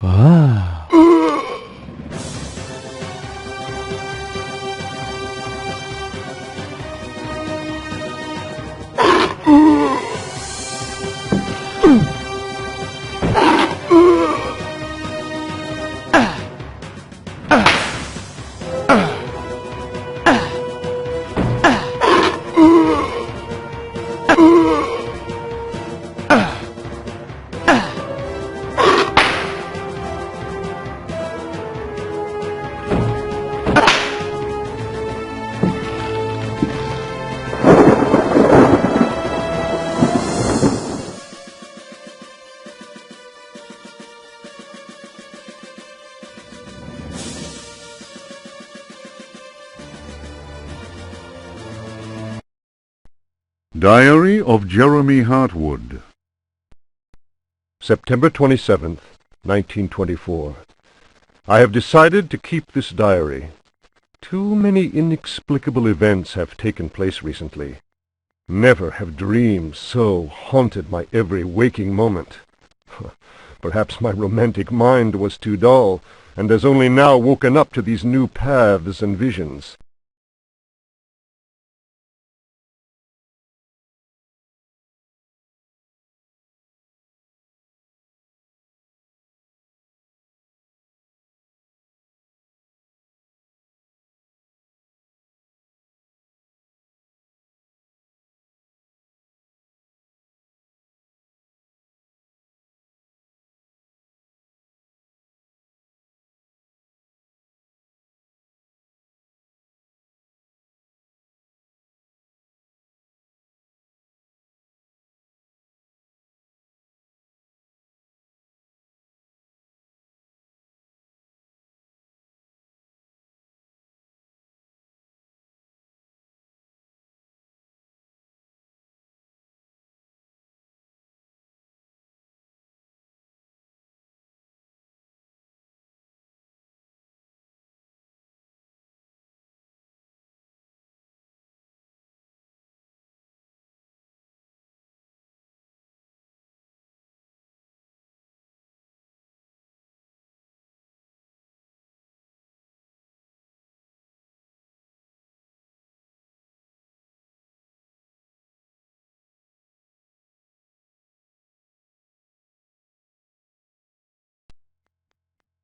Ah. Diary of Jeremy Hartwood. September 27th, 1924. I have decided to keep this diary. Too many inexplicable events have taken place recently. Never have dreams so haunted my every waking moment. Perhaps my romantic mind was too dull, and has only now woken up to these new paths and visions.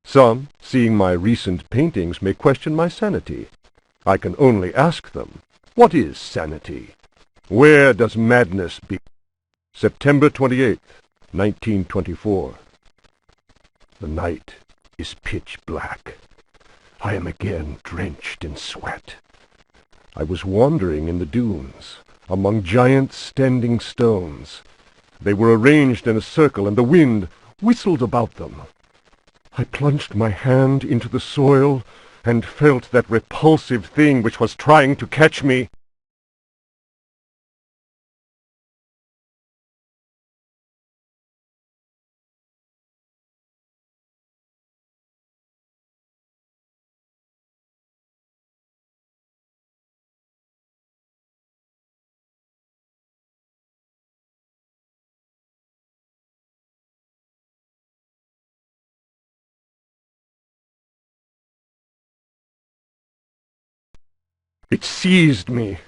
Some, seeing my recent paintings, may question my sanity. I can only ask them, what is sanity? Where does madness begin? September 28th, 1924. The night is pitch black. I am again drenched in sweat. I was wandering in the dunes, among giant standing stones. They were arranged in a circle, and the wind whistled about them. I plunged my hand into the soil and felt that repulsive thing which was trying to catch me. It seized me.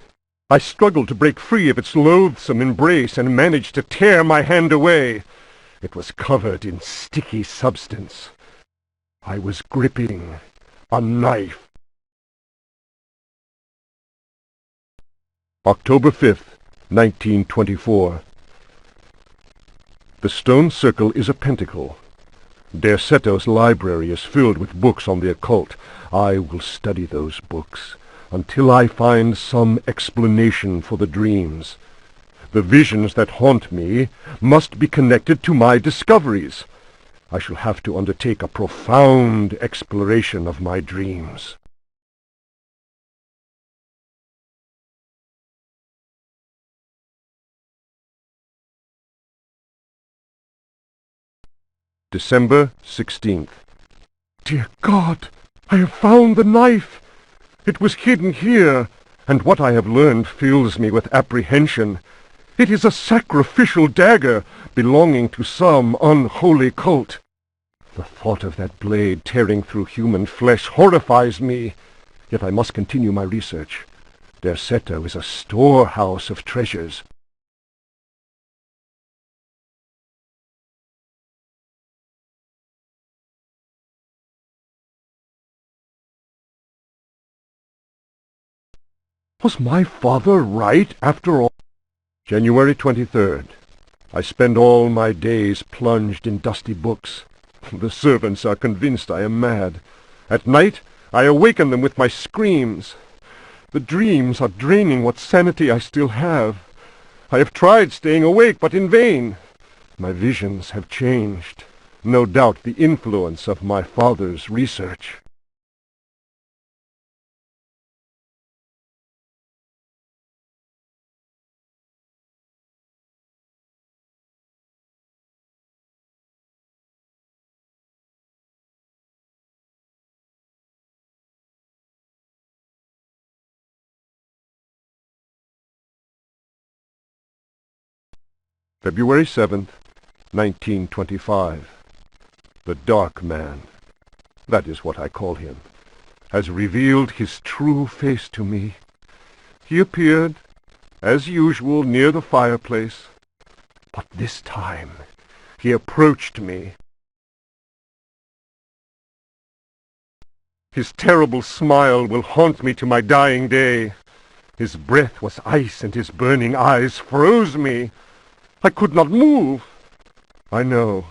I struggled to break free of its loathsome embrace and managed to tear my hand away. It was covered in sticky substance. I was gripping a knife. October 5th, 1924. The stone circle is a pentacle. Derceto's library is filled with books on the occult. I will study those books until I find some explanation for the dreams. The visions that haunt me must be connected to my discoveries. I shall have to undertake a profound exploration of my dreams. December 16th. Dear God, I have found the knife! It was hidden here, and what I have learned fills me with apprehension. It is a sacrificial dagger belonging to some unholy cult. The thought of that blade tearing through human flesh horrifies me. Yet I must continue my research. Derceto is a storehouse of treasures. Was my father right after all? January 23rd. I spend all my days plunged in dusty books. The servants are convinced I am mad. At night, I awaken them with my screams. The dreams are draining what sanity I still have. I have tried staying awake, but in vain. My visions have changed. No doubt the influence of my father's research. February 7th, 1925. The Dark Man, that is what I call him, has revealed his true face to me. He appeared, as usual, near the fireplace, but this time he approached me. His terrible smile will haunt me to my dying day. His breath was ice, and his burning eyes froze me. I could not move. I know,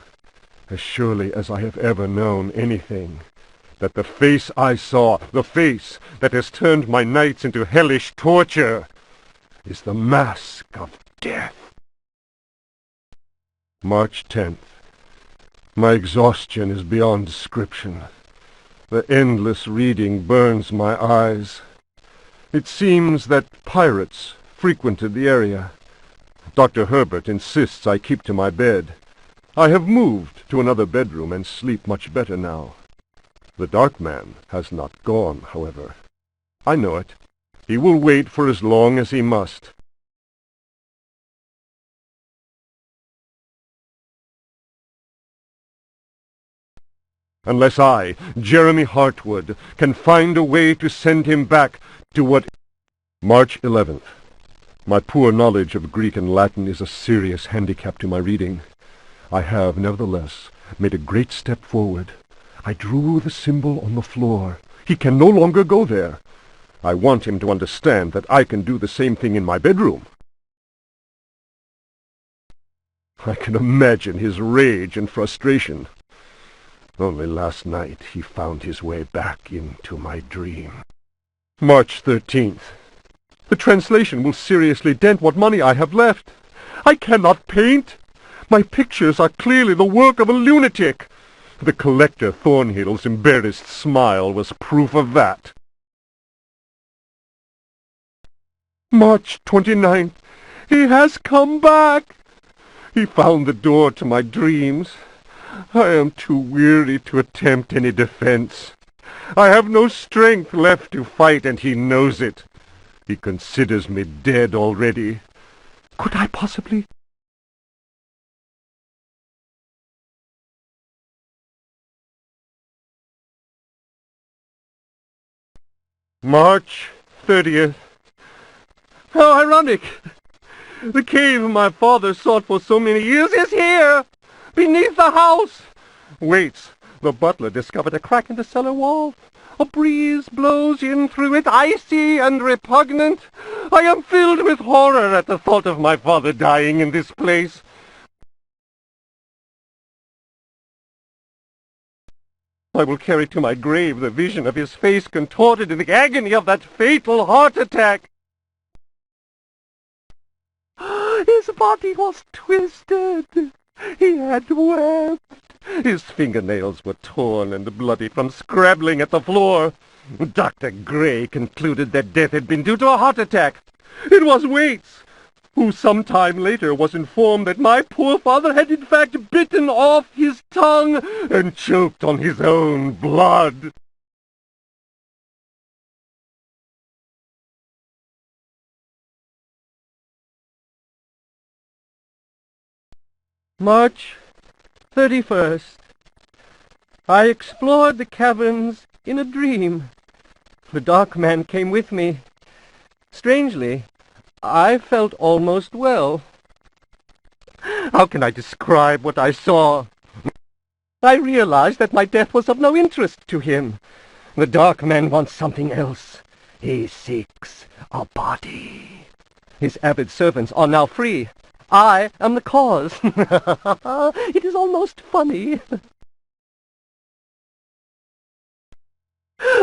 as surely as I have ever known anything, that the face I saw, the face that has turned my nights into hellish torture, is the mask of death. March 10th. My exhaustion is beyond description. The endless reading burns my eyes. It seems that pirates frequented the area. Dr. Herbert insists I keep to my bed. I have moved to another bedroom and sleep much better now. The Dark Man has not gone, however. I know it. He will wait for as long as he must. Unless I, Jeremy Hartwood, can find a way to send him back to what... March 11th. My poor knowledge of Greek and Latin is a serious handicap to my reading. I have, nevertheless, made a great step forward. I drew the symbol on the floor. He can no longer go there. I want him to understand that I can do the same thing in my bedroom. I can imagine his rage and frustration. Only last night he found his way back into my dream. March 13th. The translation will seriously dent what money I have left. I cannot paint. My pictures are clearly the work of a lunatic. The collector Thornhill's embarrassed smile was proof of that. March 29th. He has come back. He found the door to my dreams. I am too weary to attempt any defense. I have no strength left to fight, and he knows it. He considers me dead already. Could I possibly... March 30th. How ironic! The cave my father sought for so many years is here, beneath the house. Wait, the butler discovered a crack in the cellar wall. A breeze blows in through it, icy and repugnant. I am filled with horror at the thought of my father dying in this place. I will carry to my grave the vision of his face contorted in the agony of that fatal heart attack. His body was twisted. He had wept. His fingernails were torn and bloody from scrabbling at the floor. Dr. Gray concluded that death had been due to a heart attack. It was Waits, who some time later was informed that my poor father had in fact bitten off his tongue and choked on his own blood. March 31st. I explored the caverns in a dream. The dark man came with me. Strangely, I felt almost well. How can I describe what I saw? I realized that my death was of no interest to him. The dark man wants something else. He seeks a body. His avid servants are now free. I am the cause. It is almost funny.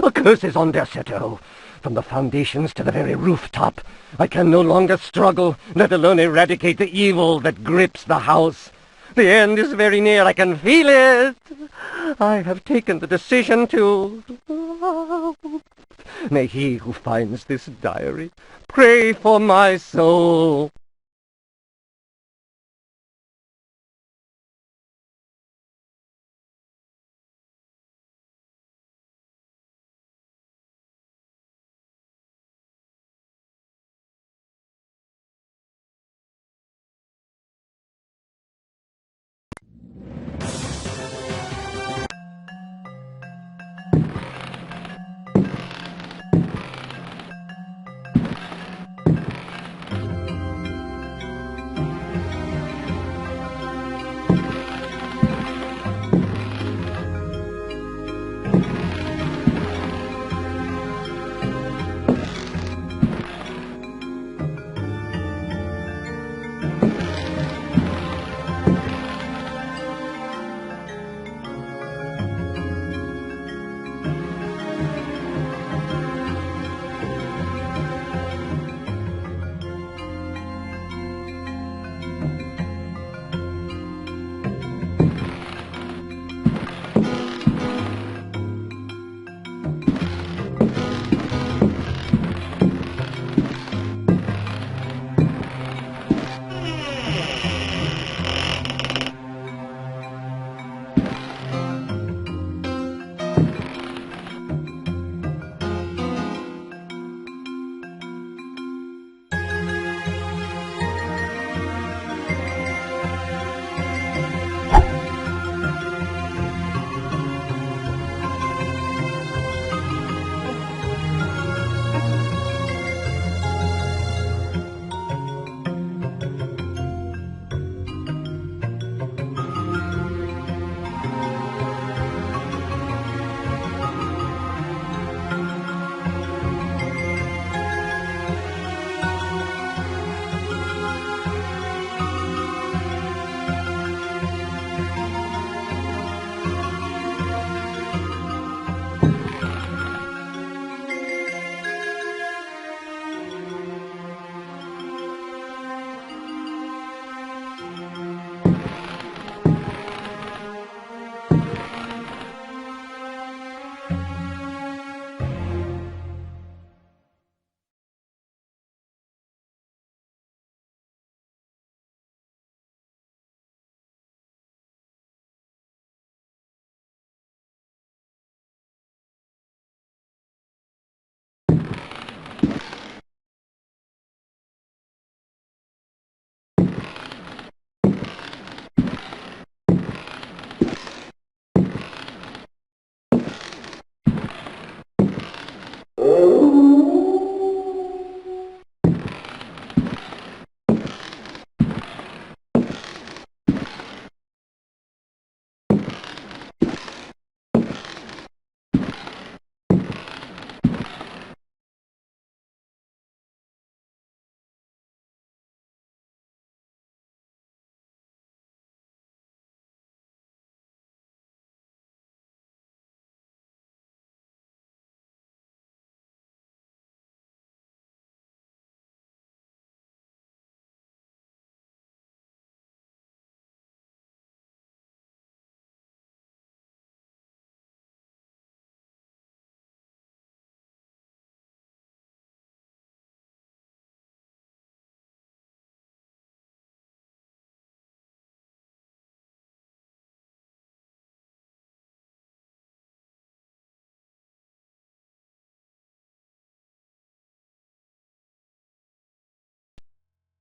A curse is on Derceto. From the foundations to the very rooftop. I can no longer struggle, let alone eradicate the evil that grips the house. The end is very near. I can feel it. I have taken the decision to... May he who finds this diary pray for my soul.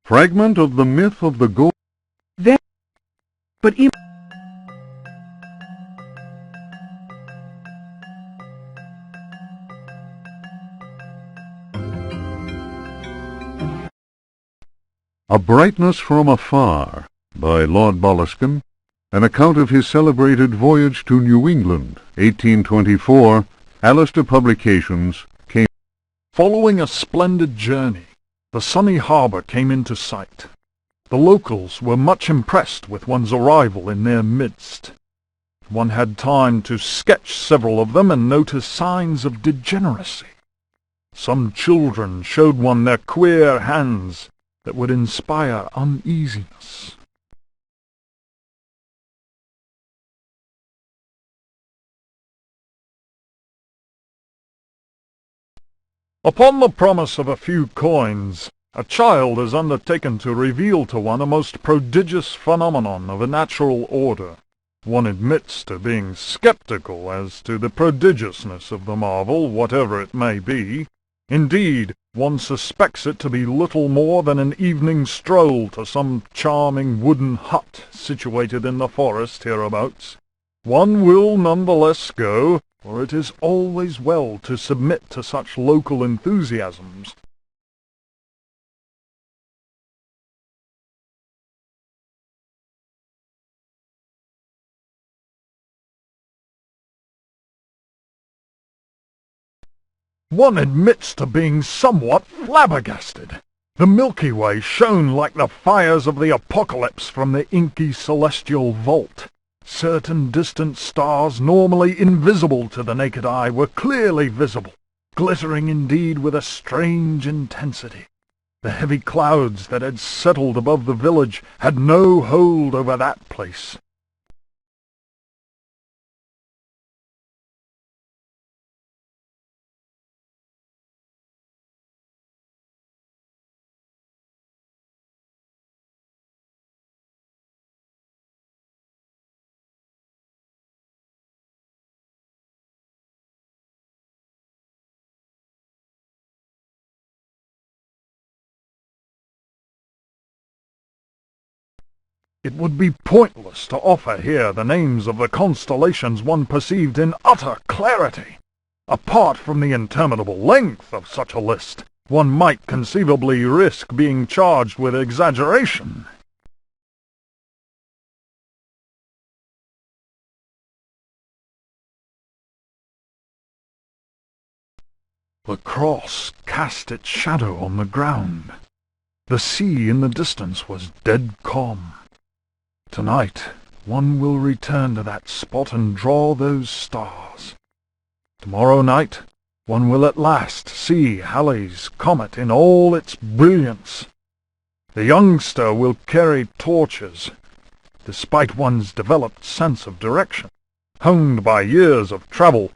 Fragment of the myth of the gold. Then, but A Brightness from Afar by Lord Boleskine, an account of his celebrated voyage to New England, 1824, Alistair Publications, came. Following a splendid journey, the sunny harbour came into sight. The locals were much impressed with one's arrival in their midst. One had time to sketch several of them and notice signs of degeneracy. Some children showed one their queer hands that would inspire uneasiness. Upon the promise of a few coins, a child is undertaken to reveal to one a most prodigious phenomenon of a natural order. One admits to being sceptical as to the prodigiousness of the marvel, whatever it may be. Indeed, one suspects it to be little more than an evening stroll to some charming wooden hut situated in the forest hereabouts. One will none the less go, for it is always well to submit to such local enthusiasms. One admits to being somewhat flabbergasted. The Milky Way shone like the fires of the apocalypse from the inky celestial vault. Certain distant stars, normally invisible to the naked eye, were clearly visible, glittering indeed with a strange intensity. The heavy clouds that had settled above the village had no hold over that place. It would be pointless to offer here the names of the constellations one perceived in utter clarity. Apart from the interminable length of such a list, one might conceivably risk being charged with exaggeration. The cross cast its shadow on the ground. The sea in the distance was dead calm. Tonight, one will return to that spot and draw those stars. Tomorrow night, one will at last see Halley's comet in all its brilliance. The youngster will carry torches, despite one's developed sense of direction. Honed by years of travel,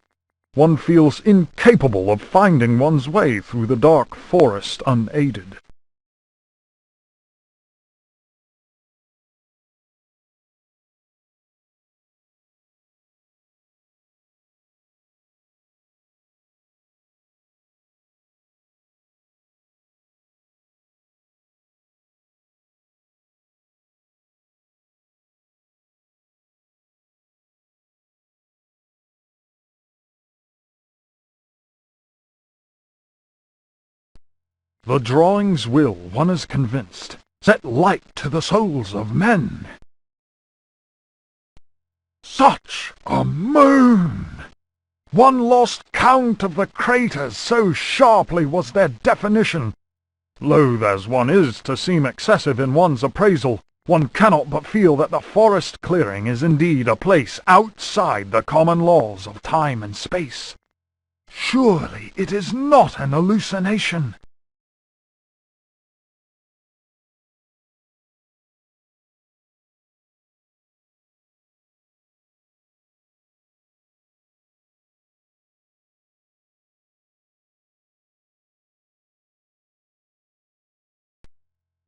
one feels incapable of finding one's way through the dark forest unaided. The drawings will, one is convinced, set light to the souls of men. Such a moon! One lost count of the craters, so sharply was their definition. Loath as one is to seem excessive in one's appraisal, one cannot but feel that the forest clearing is indeed a place outside the common laws of time and space. Surely it is not an hallucination.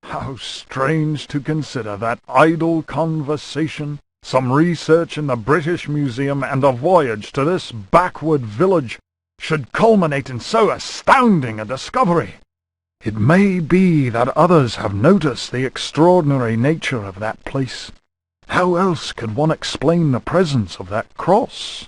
How strange to consider that idle conversation, some research in the British Museum, and a voyage to this backward village should culminate in so astounding a discovery. It may be that others have noticed the extraordinary nature of that place. How else could one explain the presence of that cross?